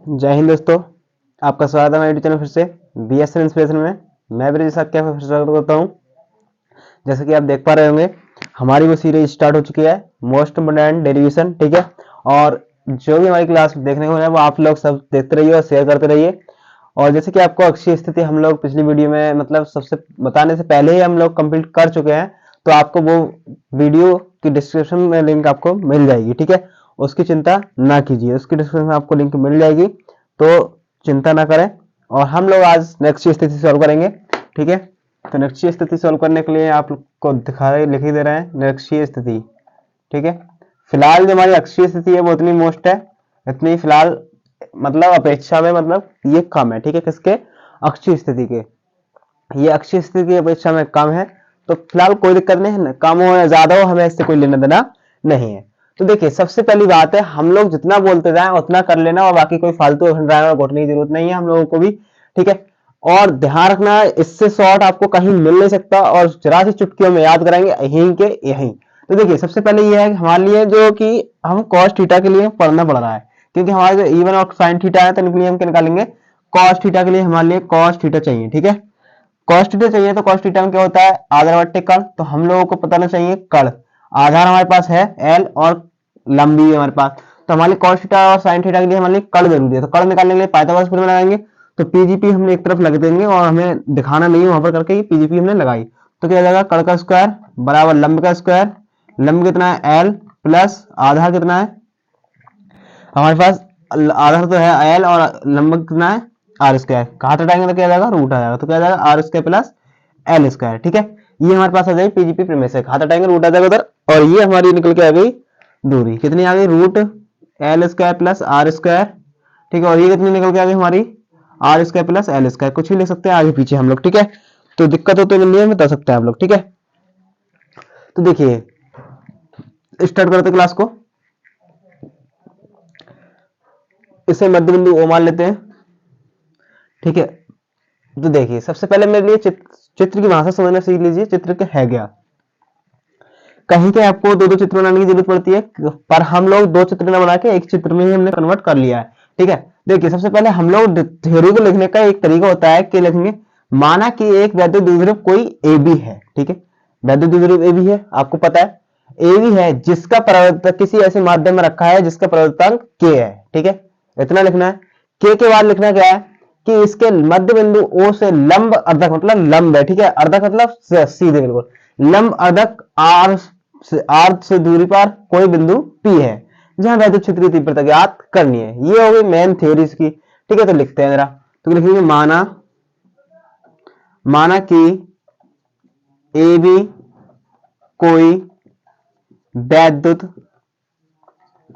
जय हिंद दोस्तों, आपका स्वागत है मेरे यूट्यूब चैनल फिर से BSN इंस्पिरेशन में। मैं ब्रिज साहब क्या फिर स्वागत करता हूँ। जैसे कि आप देख पा रहे होंगे, हमारी वो सीरीज स्टार्ट हो चुकी है मोस्ट इम्पोर्टेंट डेरिवेशन, ठीक है। और जो भी हमारी क्लास देखने को है वो आप लोग सब देखते रहिए और शेयर करते रहिए। और जैसे कि आपको अक्षय स्थिति हम लोग पिछली वीडियो में मतलब सबसे बताने से पहले ही हम लोग कंप्लीट कर चुके हैं, तो आपको वो वीडियो की डिस्क्रिप्शन में लिंक आपको मिल जाएगी, ठीक है। उसकी चिंता ना कीजिए, उसकी डिस्क्रिप्शन में आपको लिंक मिल जाएगी, तो चिंता ना करें। और हम लोग आज नेक्स्ट स्थिति सॉल्व करेंगे, ठीक है। तो नेक्स्ट स्थिति सॉल्व करने के लिए आपको दिखा रहे लिख ही दे रहे हैं नेक्स्ट स्थिति, ठीक है। फिलहाल जो हमारी अक्षीय स्थिति है वो इतनी मोस्ट है, इतनी फिलहाल मतलब अपेक्षा में मतलब ये कम है, ठीक है। किसके? अक्षीय स्थिति के। ये अक्षीय स्थिति की अपेक्षा में कम है, तो फिलहाल कोई दिक्कत नहीं है, कम हो या ज्यादा हो हमें इससे कोई लेना देना नहीं है। तो देखिए सबसे पहली बात है, हम लोग जितना बोलते जाए उतना कर लेना, और बाकी कोई फालतू ड्राइवर घोटने की जरूरत नहीं है हम लोगों को भी, ठीक है। और ध्यान रखना, इससे शॉर्ट आपको कहीं मिल नहीं सकता, और जरा सी चुटकियों में याद कराएंगे यहीं के यहीं। तो देखिए सबसे पहले ये है कि हमारे लिए जो कि हम cos थीटा के लिए पढ़ना पड़ रहा है, क्योंकि हमारे जो इवन और साइन थीटा है तो इनके लिए हम क्या निकालेंगे, cos थीटा के लिए हमारे लिए cos थीटा चाहिए, ठीक है। cos थीटा चाहिए तो cos थीटा में क्या होता है, आधार बट्टे कर्ण। तो हम लोगों को पता ना चाहिए कर्ण, आधार हमारे पास है l और लंबी है हमारे पास, तो हमारे cos थीटा और sin थीटा के लिए हमारे लिए कर्ण जरूरी है। तो कर्ण निकालने के लिए पाइथागोरस थ्योरम लगाएंगे, तो पीजीपी हमने एक तरफ लग देंगे और हमें दिखाना नहीं है वहां पर करके पीजीपी हमने लगाई। तो क्या हो जाएगा, कर्ण का स्क्वायर बराबर लंब का स्क्वायर। लंब कितना है l प्लस आधार कितना है हमारे पास, आधार तो है l और लंब कितना है आर स्क्वायर। कहाँ हटाएंगे तो क्या जाएगा, रूट आ जाएगा, तो क्या जाएगा R square plus L square, ठीक है। ये हमारे पास आ जाएगी पीजीपी प्रीमिस से, हाथ हटाएंगे रूट आ जाएगा उधर, और ये हमारी निकल के आ गई दूरी कितनी आ गई, root L square plus R square, ठीक है। और ये कितनी निकल के आ गई हमारी, R square plus L square. कुछ भी ले सकते हैं आगे पीछे हम लोग, ठीक है। तो दिक्कत हो तो नहीं बता सकते हैं आप लोग, ठीक है। तो देखिए स्टार्ट करते क्लास को, इसे मध्य बिंदु ओ मान लेते हैं, ठीक है। तो देखिए सबसे पहले मेरे लिए चित्र की भाषा समझना सीख लीजिए, चित्र क्या है क्या। कहीं के आपको दो दो चित्र बनाने की जरूरत पड़ती है, पर हम लोग दो चित्र न बना के एक चित्र में ही हमने कन्वर्ट कर लिया है, ठीक है। देखिए सबसे पहले हम लोग थ्योरी को लिखने का एक तरीका होता है कि लिखेंगे, माना कि एक वैद्युत द्विध्रुव कोई ए बी है, ठीक है। वैद्युत द्विध्रुव ए बी है, आपको पता है ए बी है, जिसका परावर्तक किसी ऐसे माध्यम में रखा है जिसका परावर्तक के है, ठीक है। इतना लिखना है। के बाद लिखना क्या है कि इसके मध्य बिंदु ओ से लंब अर्धक, मतलब लंब है, ठीक है। अर्धक मतलब सीधे बिल्कुल, लंब अर्धक आर से दूरी पर कोई बिंदु P है जहां वैद्युत क्षेत्रीय तीव्रता ज्ञात करनी है। ये हो गई मेन थ्योरी इसकी, ठीक है। तो लिखते हैं जरा, तो लिखेंगे माना कि ए बी कोई वैद्युत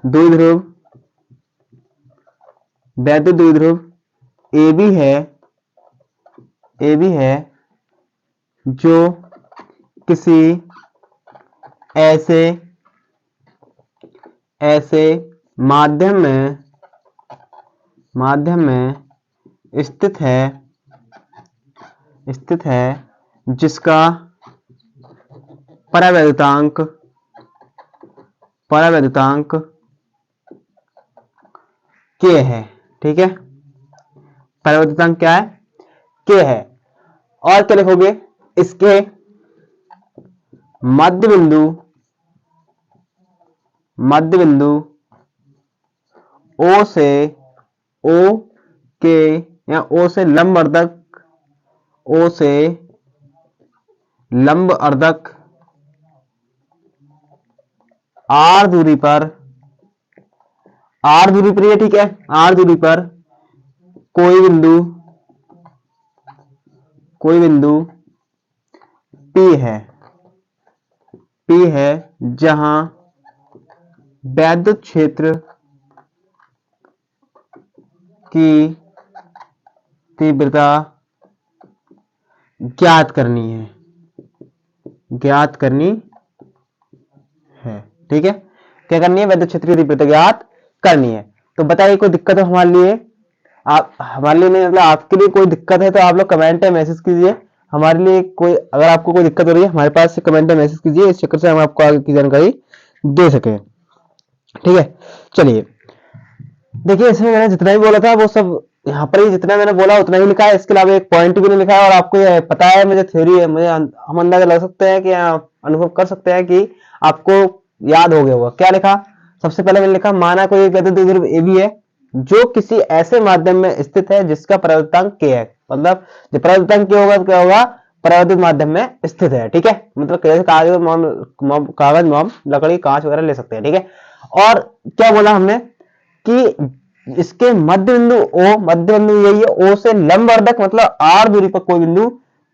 द्विध्रुव ए बी है जो किसी ऐसे माध्यम में स्थित है जिसका परावैद्युतांक के है, ठीक है। परावैद्युतांक क्या है, के है। और क्या लिखोगे, इसके मध्य बिंदु ओ से या ओ से लंब अर्धक आर दूरी पर ये, ठीक है। आर दूरी पर कोई बिंदु P है जहां वैद्युत क्षेत्र की तीव्रता ज्ञात करनी है, ठीक है। क्या करनी है, वैद्युत क्षेत्र की तीव्रता ज्ञात करनी है। तो बताइए कोई दिक्कत है हमारे लिए, आप हमारे लिए नहीं मतलब आपके लिए कोई दिक्कत है तो आप लोग कमेंट में मैसेज कीजिए। हमारे लिए कोई, अगर आपको कोई दिक्कत हो रही है हमारे पास से कमेंट में मैसेज कीजिए, इस चक्कर से हम आपको आगे की जानकारी दे सके, ठीक है। चलिए देखिए इसमें मैंने जितना भी बोला था वो सब यहाँ पर ही जितना मैंने बोला उतना ही लिखा है, इसके अलावा एक पॉइंट भी नहीं लिखा है। और आपको ये पता है, मुझे थ्योरी है, मुझे हम अंदाजा लग सकते हैं कि अनुभव कर सकते हैं कि आपको याद हो गया होगा। क्या लिखा? सबसे पहले मैंने लिखा माना कोई एक वैद्युत द्विध्रुव ए बी है जो किसी ऐसे माध्यम में स्थित है जिसका परावर्तनांक k है। मतलब जो परावर्तनांक k होगा तो क्या होगा? परावर्तित माध्यम में स्थित है। ठीक है, मतलब कैसे कागज मोम लकड़ी कांच वगैरह ले सकते हैं। ठीक है, और क्या बोला हमने कि इसके मध्य बिंदु O, मध्य बिंदु यही है, O से लंबवर्धक मतलब R दूरी पर कोई बिंदु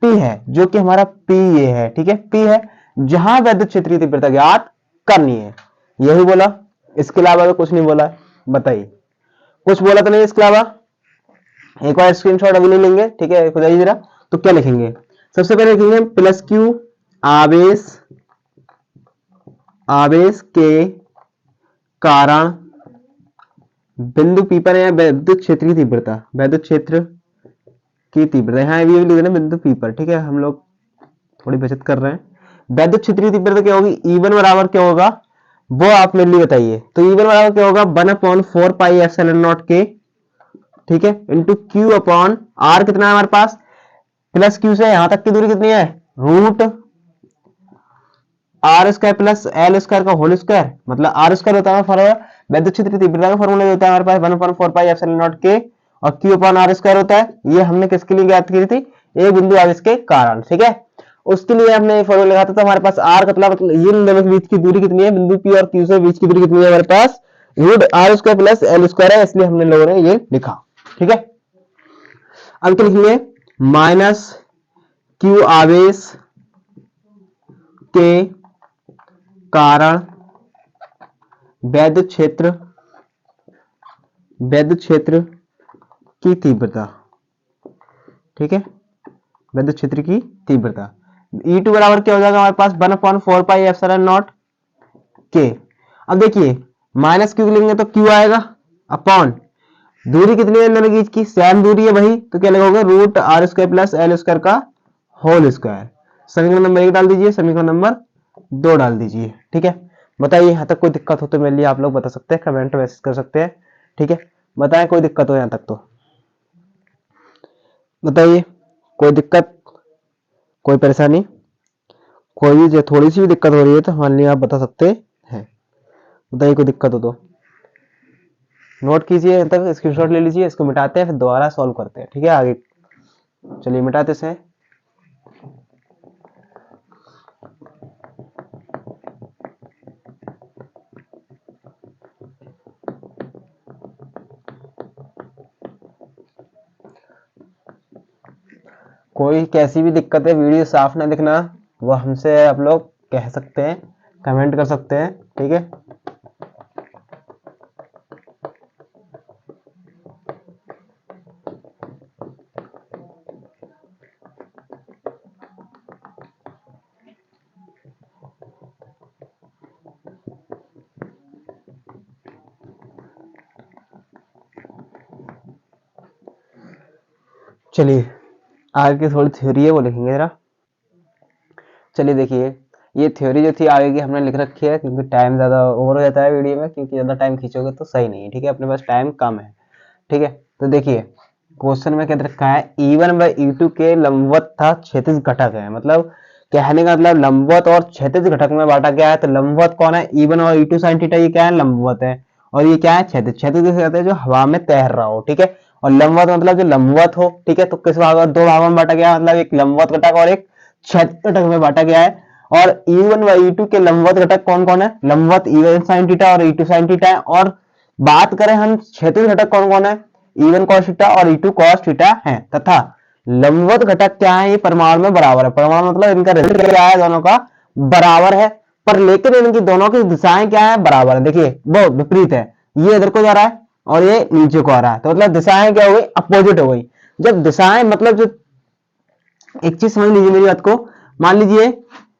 P है जो कि हमारा P ये है। ठीक है, P है जहां वैद्युत क्षेत्रीय तीव्रता ज्ञात करनी है, यही बोला। इसके अलावा तो कुछ नहीं बोला। बताइए, कुछ बोला तो नहीं इसके अलावा? एक और स्क्रीनशॉट अभी नहीं लेंगे, ठीक है, खुदाइए जरा। तो क्या लिखेंगे? सबसे पहले लिखेंगे प्लस क्यू आवेश, आवेश के कारण बिंदु पी पर है वैद्युत क्षेत्र की तीव्रता, वैद्युत क्षेत्र की तीव्रता यहाँ ये भी लिख देना बिंदु पी पर। ठीक है, हम लोग थोड़ी बचत कर रहे हैं। वैद्युत क्षेत्र की तीव्रता क्या होगी? E1 बराबर क्या होगा वो आप मेरे लिए बताइए। तो E1 बराबर क्या होगा? 1/4 पाई एप्सिलॉन नॉट के, ठीक है, इंटू क्यू अपॉन आर। कितना है हमारे पास? प्लस क्यू से यहां तक की दूरी कितनी है? Root R square plus L square का होल स्क्वायर, मतलब आर स्क्वायर होता है फॉर्मूला, वैद्युत क्षेत्र तीव्रता का फॉर्मूला होता है हमारे पास 1/4 पाई एप्सिलॉन नॉट के, और क्यू अपॉन आर स्क्वायर होता है। ये हमने किसके लिए ज्ञात की थी? एक बिंदु आवेश के कारण। ठीक है, उसके लिए हमने ये फॉर्मूला लगाया था। तो हमारे पास आर कतला मतलब ये दोनों के बीच की दूरी कितनी है? बिंदु पी और क्यू से बीच की दूरी कितनी है हमारे पास? Root R square plus L square है, इसलिए हमने लोगों ने ये लिखा। ठीक है, अब क्या लिखेंगे? माइनस क्यू आवेश के कारण वैद्युत क्षेत्र, वैद्युत क्षेत्र की तीव्रता। ठीक है, वैद्युत क्षेत्र की तीव्रता E2 बराबर क्या हो जाएगा हमारे पास? 1/4 पाई एप्सिलॉन नॉट के। अब देखिए माइनस क्यू लेंगे तो क्यू आएगा अपॉन दूरी कितनी है इन दोनों के बीच की? सेम दूरी है वही, तो क्या लगोगे? Root R square plus L square का होल स्क्वायर। समीकरण नंबर 1 डाल दीजिए, समीकरण नंबर 2 डाल दीजिए। ठीक है, बताइए यहाँ तक कोई दिक्कत हो तो मेरे लिए आप लोग बता सकते हैं, कमेंट मैसेज कर सकते हैं। ठीक है, बताएं कोई दिक्कत हो यहाँ तक तो बताइए। कोई दिक्कत, कोई परेशानी, कोई भी जो थोड़ी सी भी दिक्कत हो रही है तो हमारे लिए आप बता सकते हैं। बताइए कोई दिक्कत हो तो नोट कीजिए, यहाँ तक स्क्रीनशॉट ले लीजिए, इसको मिटाते हैं फिर दोबारा सॉल्व करते हैं। ठीक है, आगे चलिए मिटाते से। कोई कैसी भी दिक्कत है, वीडियो साफ ना दिखना, वो हमसे आप लोग कह सकते हैं, कमेंट कर सकते हैं। ठीक है, चलिए आगे की थोड़ी थ्योरी है वो लिखेंगे जरा। चलिए देखिए, ये थ्योरी जो थी आगे की हमने लिख रखी है, क्योंकि टाइम ज़्यादा ओवर हो जाता है वीडियो में, क्योंकि ज़्यादा टाइम खींचोगे तो सही नहीं है। ठीक है, अपने पास टाइम कम है। ठीक है, तो देखिए क्वेश्चन में क्या रखा है? E1 व E2 के लंबवत था क्षैतिज घटक है। मतलब कहने का मतलब लंबवत और क्षैतिज घटक में बांटा गया है। तो लंबवत कौन है? E1 और E2 sin थीटा, ये क्या है? लंबवत है। और ये क्या है? क्षैतिज। क्षैतिज किसे कहते हैं? जो हवा में तैर रहा हो। ठीक है, और लंबवत मतलब जो लंबवत हो। ठीक है, तो किस भाग में? दो भागों में बांटा गया, मतलब एक लंबवत घटक और एक क्षैतिज घटक में बांटा गया है। और E1 व E2 के लंबवत घटक कौन कौन है? लंबवत E1 sin थीटा और E2 sin थीटा है। और बात करें हम क्षैतिज घटक कौन कौन है? E1 cos थीटा और E2 cos थीटा है। तथा लंबवत घटक क्या है? ये परमाणु में बराबर है। परमाणु मतलब इनका रिजल्ट क्या है? दोनों का बराबर है, पर लेकिन इनकी दोनों की दिशाएं क्या है? बराबर है। देखिए वो विपरीत है, ये इधर को जा रहा है और ये नीचे को आ रहा है, तो मतलब दिशाएं क्या हो गई? अपोजिट हो गई। जब दिशाएं मतलब जो, एक चीज समझ लीजिए मेरी बात को, मान लीजिए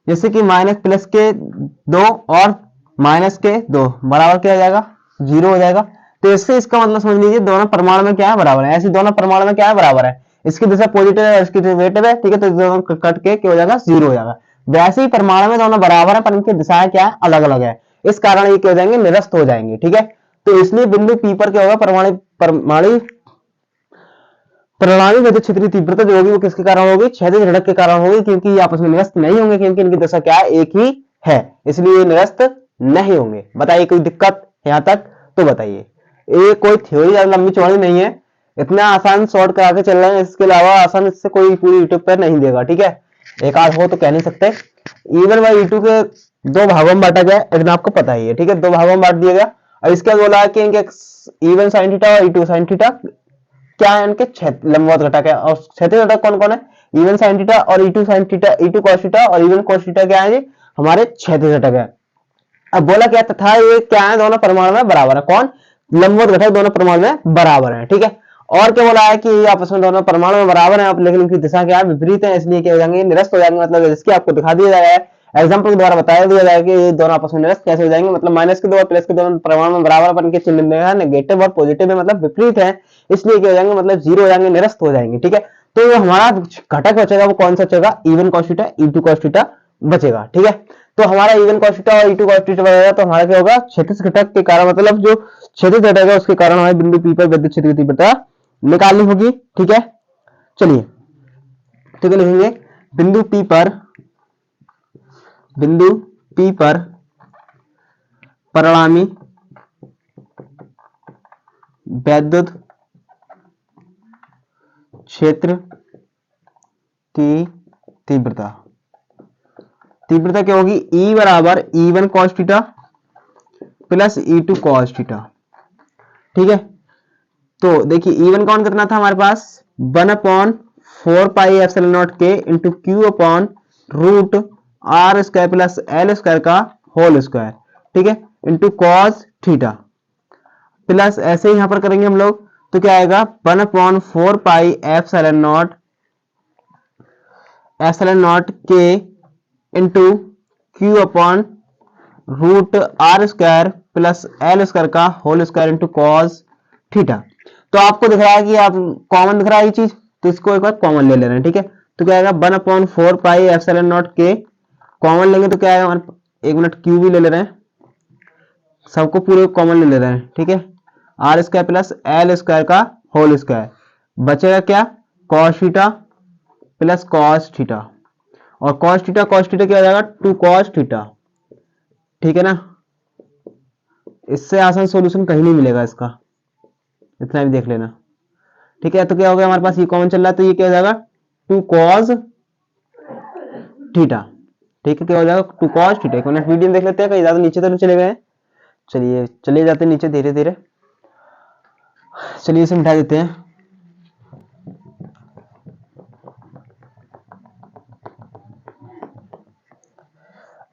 जैसे कि माइनस प्लस के 2 और माइनस के 2 बराबर क्या हो जाएगा? 0 हो जाएगा। तो इससे इसका मतलब समझ लीजिए दोनों परमाणु में क्या है? बराबर है। ऐसे दोनों परमाणु में क्या है? बराबर है। इसकी दिशा पॉजिटिव है, इसकी नेगेटिव है। ठीक है, तो दोनों कट के क्या हो जाएगा? 0 हो जाएगा। वैसे ही परमाणु में दोनों बराबर है पर इनकी दिशाएं क्या है? अलग अलग है। इस कारण ये क्या हो जाएंगे? निरस्त हो जाएंगे। ठीक है, तो इसलिए बिंदु P पर क्या होगा, परिणामी विद्युत क्षेत्र की तीव्रता जो होगी वो किसके कारण होगी, क्षैतिज झटक के कारण होगी, क्योंकि ये आपस में निरस्त नहीं होंगे, क्योंकि इनकी दशा क्या है, एक ही है, इसलिए ये निरस्त नहीं होंगे। बताइए कोई दिक्कत यहां तक? तो बताइए, ये कोई थ्योरी ज्यादा लंबी चौड़ी नहीं है, इतना आसान शॉर्ट करा के चल रहे हैं, इसके अलावा आसान इससे कोई पूरी यूट्यूब पर नहीं देगा, ठीक है। एक आध हो तो कह नहीं सकते। E1 बाई E2 के दो भागों में बांटा गया, इतना आपको पता ही है, ठीक है, दो भागों में बांट दिया गया। और इसके बाद बोला है कि इनके E1 sin थीटा और E2 sin थीटा क्या है, इनके लंबवत घटक है, और क्षैतिज घटक कौन कौन है, E1 sin थीटा और E2 sin theta, E2 cos theta और E1 cos थीटा क्या है जी, हमारे क्षैतिज घटक है। अब बोला क्या तथा ये क्या है, दोनों परमाणु में बराबर है, कौन, लंबवत घटक दोनों परमाणु में बराबर है, ठीक है। और क्या बोला है कि ये आपस में दोनों परमाणु में बराबर है, लेकिन इनकी दिशा क्या है, विपरीत है, इसलिए क्या हो जाएंगे, निरस्त हो जाएंगे, मतलब इसकी आपको दिखा दिया जाएगा, एग्जाम्पल के द्वारा बताया दिया जाएगा कि ये दोनों आपस में निरस्त कैसे हो जाएंगे, मतलब माइनस के दो और प्लस के दोनों परमाणु में बराबर, पर इनके चिन्ह है नेगेटिव और पॉजिटिव में, मतलब विपरीत है, इसलिए क्या हो जाएंगे, मतलब जीरो हो जाएंगे, निरस्त हो जाएंगे, ठीक है। तो हमारा घटक बचेगा वो कौन सा बचेगा, E1 cos theta E2 cos theta बचेगा, ठीक है। तो हमारा E1 cos थीटा और E2 cos थीटा बचेगा, तो हमारा क्या होगा, क्षैतिज घटक के कारण, मतलब जो क्षैतिज घटक है उसके कारण हमें बिंदु P पर विद्युत क्षेत्र की तीव्रता निकालनी होगी, ठीक है। चलिए तो क्या लिखेंगे, बिंदु P पर परिणामी वैद्युत क्षेत्र की तीव्रता क्या होगी, E बराबर E1 cos theta plus E2 cos theta, ठीक है। तो देखिए E1 कौन कितना था हमारे पास, 1/4 पाई एप्सिलॉन नॉट के into Q upon root R square plus L square का होल स्क्वायर, ठीक है, इंटू कॉस थीटा, प्लस ऐसे ही यहां पर करेंगे हम लोग, तो क्या आएगा, 1/4 पाई एप्सिलॉन नॉट के into Q upon root R square plus L square का whole square into cos theta. तो आपको दिख रहा है कि आप कॉमन दिख रहा है ये चीज, तो इसको एक बार कॉमन ले रहे हैं, ठीक है। तो क्या आएगा, 1/4 पाई एप्सिलॉन नॉट के कॉमन लेंगे तो क्या आएगा हमारे, एक मिनट क्यू भी ले ले रहे हैं, सबको पूरे कॉमन ले ले रहे हैं, ठीक है, R square plus L square का होल स्क्वायर, बचेगा क्या, cos theta plus cos theta, और कॉस थीटा क्या हो जाएगा, 2 कॉस थीटा, ठीक है ना। इससे आसान सॉल्यूशन कहीं नहीं मिलेगा इसका, इतना भी देख लेना, ठीक है। तो क्या हो गया हमारे पास, ये कॉमन चल रहा है, तो ये क्या हो जाएगा, 2 cos थीटा, ठीक है, क्या हो जाएगा, 2 cos थीटा। एक मिनट वीडियो देख लेते हैं, कहीं ज्यादा नीचे तो नहीं चले गए, चलिए चले जाते नीचे धीरे धीरे, चलिए इसे मिटा देते हैं।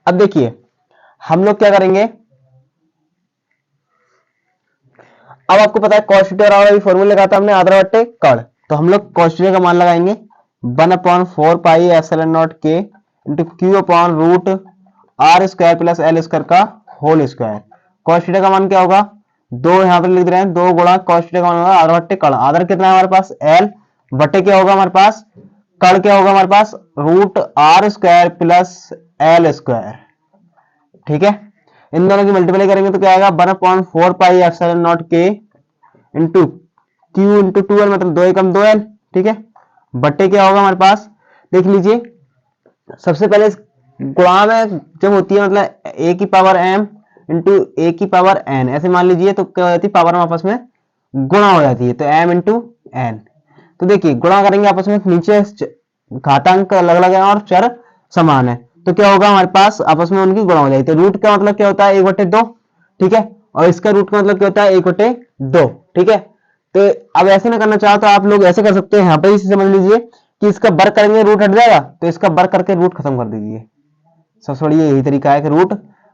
अब देखिए हम लोग क्या करेंगे, अब आपको पता है cos थीटा और ये फॉर्मूला लगाता हमने आधा बट्टे कड़, तो हम लोग cos थीटा का मान लगाएंगे 1/4 पाई एप्सिलॉन नॉट के into Q upon root R square plus L square का होल स्क्वायर। cos थीटा का मान क्या होगा, दो यहाँ पर लिख रहे हैं, 2 गुणा cos थीटा का मान होगा आधा बट्टे कड़, आधा कितना है हमारे पास l, बट्टे क्या होगा हमारे पास, कड़ क्या होगा हमारे पास, root R square plus L square, ठीक है। इन दोनों की मल्टीप्लाई करेंगे तो क्या आएगा, 1/4 पाई एप्सिलॉन नॉट के इंटू क्यू इंटू 2l, मतलब 2 एकम 2l, ठीक है, बट्टे क्या होगा हमारे पास, देख लीजिए, सबसे पहले गुणा में जब होती है, मतलब a की पावर m इंटू a की पावर n, ऐसे मान लीजिए, तो क्या हो जाती है, पावर में आपस में गुणा हो जाती है, तो m इंटू n। तो देखिए गुणा करेंगे आपस में, नीचे घातांक अलग अलग है और चर समान है, तो क्या होगा हमारे पास, आपस में उनकी गुणा हो जाएगी। तो रूट का मतलब क्या होता है, 1/2, ठीक है, और इसका रूट का मतलब क्या होता है, 1/2, ठीक है। तो अब ऐसे ना करना चाहो तो आप लोग ऐसे कर सकते हैं, यहाँ पे इसे समझ लीजिए कि इसका वर्ग करेंगे रूट हट जाएगा, तो इसका वर्ग करके रूट खत्म कर दीजिए, सबसे बढ़िया यही तरीका है कि रूट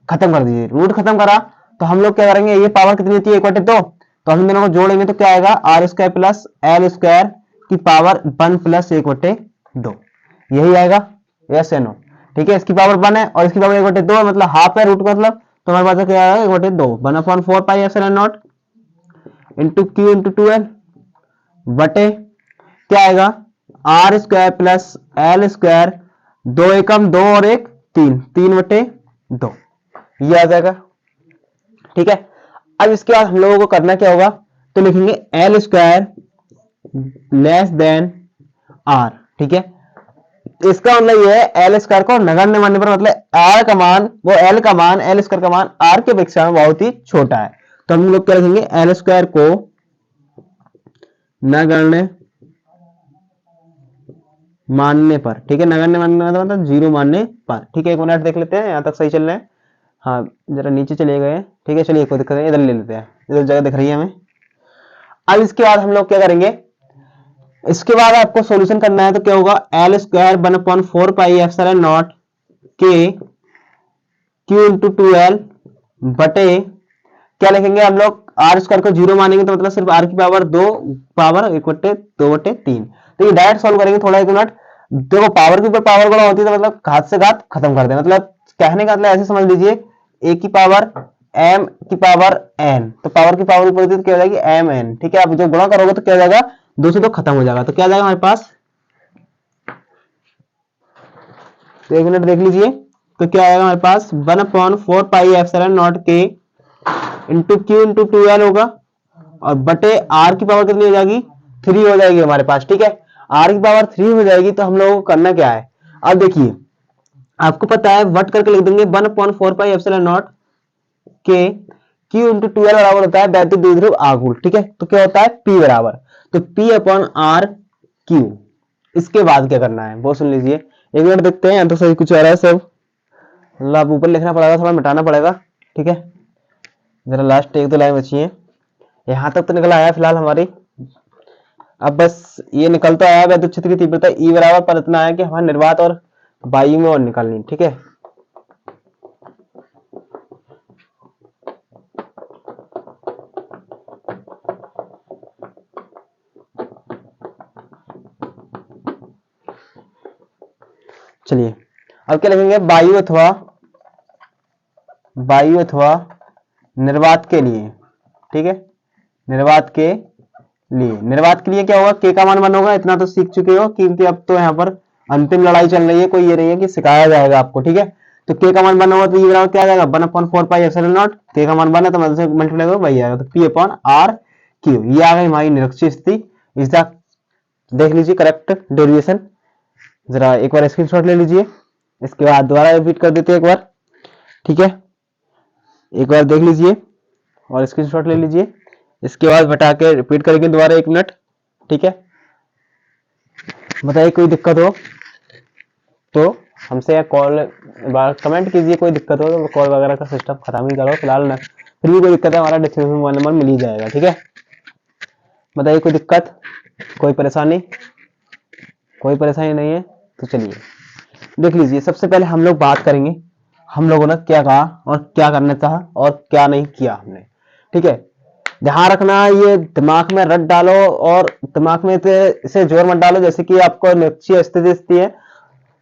खत्म कर दीजिए। रूट खत्म करा तो हम लोग क्या करेंगे, ये पावर कितनी होती है, 1/2, तो हम दोनों को जोड़ेंगे तो क्या आएगा, R square plus L square की पावर 1 प्लस 1/2, यही आएगा, यस या नो, ठीक है। इसकी पावर 1 है और इसकी पावर 1/2 मतलब हाफ है, रूट का मतलब, तो हमारे पास क्या आएगा, 1/2, 1/4 pi epsilon naught into Q into 2l बटे क्या आएगा, R square plus L square, 2 एकम 2 और 1 3, 3/2, ये आ जाएगा, ठीक है। अब इसके बाद हम लोगों को करना क्या होगा, तो लिखेंगे L square less than R. ठीक है, इसका मतलब ये है एल स्क्वायर को नगण्य मानने पर, मतलब आर का मान, वो एल का मान, एल स्क्वायर का मान आर के अपेक्षा में बहुत ही छोटा है। तो हम लोग क्या लिखेंगे, एल स्क्वायर को नगण्य मानने पर। ठीक है, नगण्य मानने मतलब जीरो मानने पर। ठीक है, एक मिनट देख लेते हैं, यहां तक सही चल रहे हैं। हाँ, जरा नीचे चले गए। ठीक है, चलिए कोई दिक्कत नहीं, इधर ले लेते हैं, इधर जगह दिख रही है हमें। अब इसके बाद हम लोग क्या करेंगे, इसके बाद आपको सॉल्यूशन करना है, तो क्या होगा, L square 1/4 pi epsilon not के क्यू इंटू 2l बटे, क्या लिखेंगे हम लोग, आर स्क्वायर को जीरो मानेंगे तो मतलब सिर्फ आर की पावर 2 पावर 1/2/3। तो ये डायरेक्ट सॉल्व करेंगे, थोड़ा एक मिनट। देखो पावर के ऊपर पावर गुणा होती है, तो मतलब घात से घात खत्म कर दे, मतलब कहने का मतलब ऐसे समझ लीजिए, ए की पावर एम की पावर एन, तो पावर की पावर ऊपर होती है तो क्या हो जाएगी एम एन। ठीक है, आप जो गुणा करोगे तो क्या हो जाएगा, 2 से 2 खत्म हो जाएगा, तो क्या जाएगा हमारे पास, तो एक मिनट देख लीजिए, तो क्या आएगा हमारे पास 1/4 पाई एप्सिलॉन नॉट के इंटू क्यू इंटू 2l होगा, और बटे आर की पावर कितनी हो जाएगी, 3 हो जाएगी हमारे पास। ठीक है, आर की पावर 3 हो जाएगी, तो हम लोगों को करना क्या है, अब देखिए आपको पता है वट करके लिख देंगे 1/4 पाई एप्सिलॉन नॉट के क्यू इंटू 2l बराबर होता है वैद्युत द्विध्रुव आघूर्ण। ठीक है, तो क्या होता है पी बराबर, तो पी अपॉन आर क्यू। इसके बाद क्या करना है वो सुन लीजिए, एक मिनट देखते हैं, तो सही कुछ आ रहा है सब, मतलब ऊपर लिखना पड़ेगा, थोड़ा मिटाना पड़ेगा। ठीक है, जरा लास्ट एक दो लाइन बची है, यहां तक तो निकल आया फिलहाल हमारी। अब बस ये निकलता आया वैद्युत क्षेत्र की तीव्रता ई बराबर पर इतना है कि हमारे निर्वात और वायु में और निकालनी। ठीक है, चलिए अब क्या लिखेंगे, वायु अथवा निर्वात के लिए। ठीक है, निर्वात के लिए, निर्वात के लिए क्या होगा, के का मान 1 होगा, इतना तो सीख चुके हो, क्योंकि अब तो यहाँ पर अंतिम लड़ाई चल रही है, कोई ये नहीं है कि सिखाया जाएगा आपको। ठीक है, तो के का मान 1 होगा, तो ये बराबर क्या आ जाएगा 1/4 पाई एप्सिलॉन नॉट, के का मान 1 है तो मतलब से मल्टीप्लाई करो वही आएगा, तो पी अपॉन आर क्यू। ये आ गई हमारी निरक्षीय स्थिति। इसका देख लीजिए करेक्ट डेरिवेशन, जरा एक बार स्क्रीनशॉट ले लीजिए, इसके बाद दोबारा रिपीट कर देते हैं एक बार। ठीक है, एक बार देख लीजिए और स्क्रीनशॉट ले लीजिए, इसके बाद बता के रिपीट करेंगे दोबारा 1 मिनट। ठीक है, बताइए कोई दिक्कत हो तो हमसे कॉल कमेंट कीजिए, कोई दिक्कत हो तो कॉल वगैरह का सिस्टम खत्म ही करो फिलहाल ना, फिर भी कोई दिक्कत है हमारा डिस्क्रिप्शन में मोबाइल नंबर मिल ही जाएगा। ठीक है, बताइए कोई दिक्कत, कोई परेशानी, कोई परेशानी नहीं है, तो चलिए देख लीजिए। सबसे पहले हम लोग बात करेंगे हम लोगों ने क्या कहा और क्या करना चाहा और क्या नहीं किया हमने। ठीक है, ध्यान रखना, ये दिमाग में रट डालो और दिमाग में इसे जोर मत डालो, जैसे कि आपको निश्चय स्थिति है,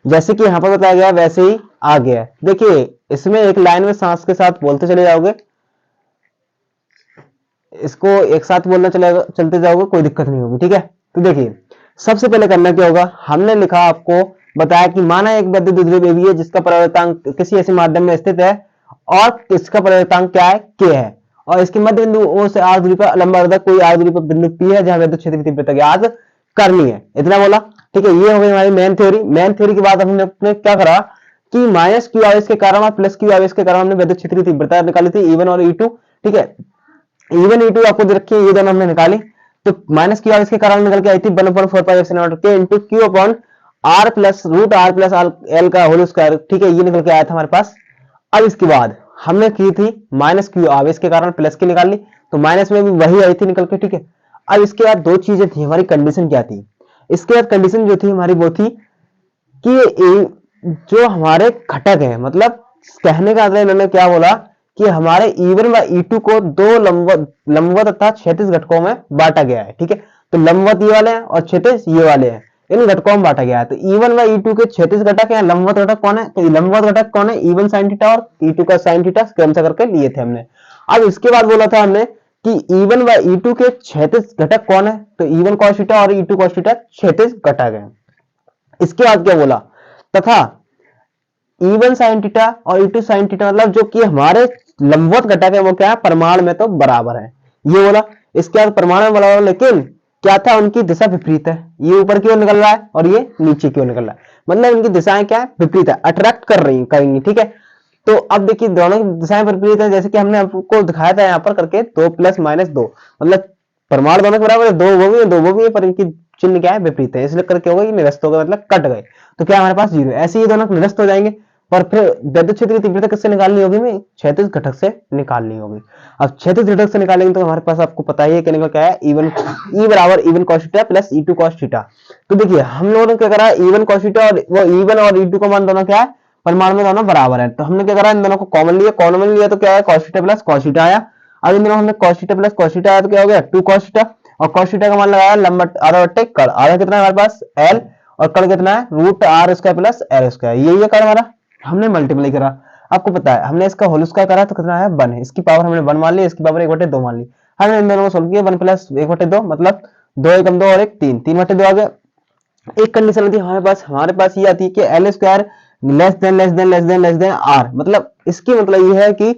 जैसे कि यहाँ पर बताया गया वैसे ही आ गया है। देखिए इसमें एक लाइन में सांस के साथ बोलते चले जाओगे, इसको एक साथ बोलना चलते जाओगे, कोई दिक्कत नहीं होगी। ठीक है, तो देखिए सबसे पहले करना क्या होगा, हमने लिखा आपको बताया कि माना एक वैद्युत द्विध्रुव बेबी है जिसका परिवर्तनांक किसी ऐसे माध्यम में स्थित है और इसका परिवर्तनांक क्या है, के है, और इसके मध्य बिंदु ओ से आर दूरी पर लंबा अर्धक कोई आर दूरी पर बिंदु पी है जहां वैद्युत क्षेत्र की तीव्रता ज्ञात करनी है, इतना बोला। ठीक है, ये हो गई हमारी मेन थ्योरी। मेन थ्योरी के बाद हमने क्या करा कि माइनस क्यू आवेश के कारण और प्लस क्यू आवेश के कारण हमने वैद्युत क्षेत्र की तीव्रता निकाली थी, E1 और E2। ठीक है, E1 E2 आपको दे रखी है, ये दोनों हमने निकाली, तो माइनस क्यू आर इसके कारण निकल के आई थी 1/4 पाई एप्सिलॉन नॉट के into Q upon R plus root R plus L का होल स्क्वायर। ठीक है, ये निकल के आया था हमारे पास। अब इसके बाद हमने की थी माइनस क्यू आवेश के कारण प्लस की निकाल ली, तो माइनस में भी वही आई थी निकल के। ठीक है, अब इसके बाद दो चीजें थी, हमारी कंडीशन क्या थी, इसके बाद कंडीशन जो थी हमारी वो थी कि जो हमारे घटक है, मतलब कहने का इन्होंने क्या बोला कि हमारे E1 व E2 को दो लंबवत तथा क्षैतिज घटकों में बांटा गया है। ठीक है, तो लंबवत ये वाले हैं और क्षैतिज ये वाले हैं, इन घटकों में बांटा गया है। तो E1 व E2 के क्षैतिज घटक है, लंबवत घटक कौन है, तो लंबवत घटक कौन है, E1 sin थीटा और E2 का sin थीटा, क्रम से करके लिए थे हमने। अब इसके बाद बोला था हमने कि E1 व E2 के क्षैतिज घटक कौन है, तो E1 cos थीटा और E2 cos थीटा क्षैतिज घटक है। इसके बाद क्या बोला, तथा E1 sin थीटा और E2 sin थीटा, मतलब जो कि हमारे लंबवत घटक है वो क्या है, परमाणु में तो बराबर है, ये बोला। इसके बाद परमाणु में बराबर, लेकिन क्या था, उनकी दिशा विपरीत है, ये ऊपर की ओर निकल रहा है और ये नीचे की ओर निकल रहा है, मतलब इनकी दिशाएं क्या है, विपरीत है, अट्रैक्ट कर रही करेंगी, ठीक है। तो अब देखिए दोनों की दिशाएं विपरीत है, जैसे कि हमने आपको दिखाया था यहाँ पर करके 2 + -2, मतलब परमाणु दोनों के बराबर है, दो वो भी है, दो वो भी है, पर इनकी चिन्ह क्या है, विपरीत है, इसलिए करके होगा, निरस्त हो गए, मतलब कट गए। तो क्या हमारे पास 0, ऐसे ही दोनों निरस्त हो जाएंगे। पर फिर विद्युत क्षेत्र की तीव्रता किससे निकालनी होगी, हमें क्षैतिज घटक से निकालनी होगी। अब क्षैतिज घटक से निकालेंगे तो हमारे पास आपको पता ही है क्या क्या है, E1 E बराबर E1 cos theta plus E2 cos theta. तो देखिए हम लोगों ने क्या करा, E1 cos थीटा और वो E1 और E2 का मान दोनों क्या है, परमाणु में दोनों बराबर है, तो हमने क्या करा, इन दोनों को कॉमन लिया, कॉमन लिया तो क्या है, cos theta plus cos theta आया। अब इन दोनों हमने cos theta plus cos theta आया तो क्या हो गया, 2 cos थीटा, और cos थीटा का मान लगाया लंबा आधा बट्टे कड़, आधा कितना है हमारे पास L, और कड़ कितना है √r² प्लस L², यही है कड़ हमारा, हमने मल्टीप्लाई करा। आपको पता है हमने इसका होल स्क्वायर करा तो कितना है 1, इसकी पावर हमने 1 मान ली, इसकी पावर 1/2 मान ली। हमने इन दोनों को सोल्व किया, 1 + 1/2 मतलब 2 × 2 और 1 3, 3/2 आ गया। एक कंडीशन होती है हमारे पास ये आती है कि L² आर, मतलब इसकी मतलब ये है कि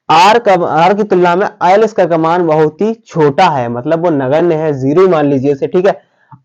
आर की तुलना में L² का मान बहुत ही छोटा है, मतलब वो नगण्य है, 0 मान लीजिए इसे, ठीक है।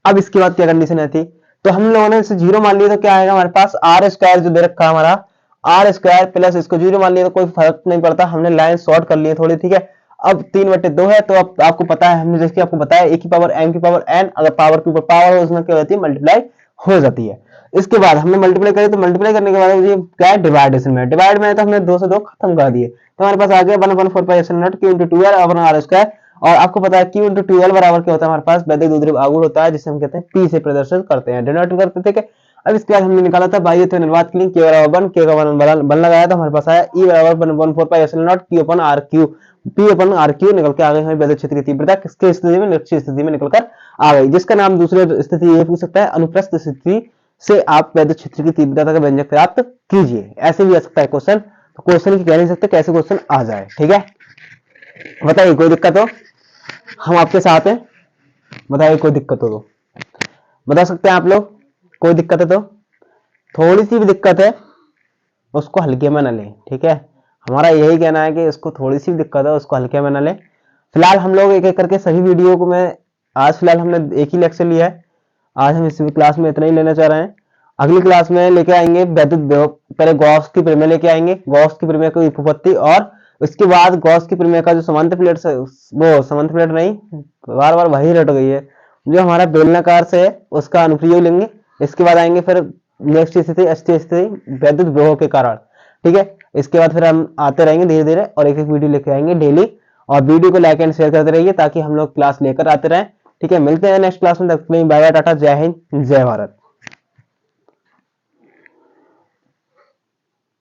अब इसके बाद क्या कंडीशन आती, तो हम लोगों ने इसे 0 मान लिया तो क्या आएगा हमारे पास, R² जो दे रखा है हमारा, R² प्लस इसको 0 मान लिया तो कोई फर्क नहीं पड़ता, हमने लाइन शॉर्ट कर ली थोड़ी, ठीक है। अब 3/2 है, तो अब आपको पता है, हमने जैसे आपको बताया a की पावर m की पावर n, अगर पावर के ऊपर पावर हो उसमें क्या होती है, मल्टीप्लाई हो जाती है। इसके बाद हमने मल्टीप्लाई करी, तो मल्टीप्लाई करने के बाद ये क्या है, डिवाइडेशन में, डिवाइड में तो हमने 2 से 2 खत्म कर दिए, तो हमारे पास आ गया 1/4πε0 q × 2l/r²। और आपको पता है q × 2l बराबर क्या होता है, हमारे पास वैद्युत द्विध्रुव आघूर्ण होता है, जिसे हम कहते हैं p से प्रदर्शित करते हैं, डिनोट करते थे, ठीक है। अब इसके बाद हमने निकाला था बाह्य त्वरण निर्वात के लिए k बराबर 1, k का 1 लगाया तो हमारे पास आया E बराबर 1/4πε0 q/r3, p/r3 निकल के आ गई हमारी वैद्युत क्षेत्र की तीव्रता, किसके स्थिति में, निश्चित स्थिति में निकल कर आ गई, जिसका नाम दूसरे स्थिति ये पूछ सकता है, अनुप्रस्थ स्थिति से आप वैद्युत क्षेत्र की तीव्रता का व्यंजक प्राप्त कीजिए, ऐसे भी आ सकता है क्वेश्चन। तो क्वेश्चन की कह नहीं सकते कैसे क्वेश्चन आ जाए, ठीक है। बताइए कोई दिक्कत हो, हम आपके साथ हैं, बताइए कोई दिक्कत हो तो बता सकते हैं आप लोग, कोई दिक्कत है तो, थोड़ी सी भी दिक्कत है उसको हल्के में न लें, ठीक है। हमारा यही कहना है कि इसको थोड़ी सी भी दिक्कत है उसको हल्के में न लें। फिलहाल हम लोग एक एक करके सभी वीडियो को, मैं आज फिलहाल हमने एक ही लेक्चर लिया है, आज हम इस क्लास में इतना ही लेना चाह रहे हैं। अगली क्लास में लेके आएंगे वैद्युत, पहले गॉस की प्रमेय लेके आएंगे, गॉस की प्रमेय की उपपत्ति, और उसके बाद गॉस की प्रमेय का जो समांतर प्लेट से, वो समांतर प्लेट नहीं, बार बार वही रट गई है, जो हमारा बेलनाकार से है उसका अनुप्रयोग लेंगे। इसके बाद आएंगे फिर नेक्स्ट स्थिति, अस्थिर स्थिति वैद्युत विभव के कारण, ठीक है। इसके बाद फिर हम आते रहेंगे धीरे धीरे और एक एक वीडियो लेके आएंगे डेली, और वीडियो को लाइक एंड शेयर करते रहिए ताकि हम लोग क्लास लेकर आते रहें, ठीक है। मिलते हैं नेक्स्ट क्लास में, तब तक बाय बाय, टाटा, जय हिंद, जय भारत।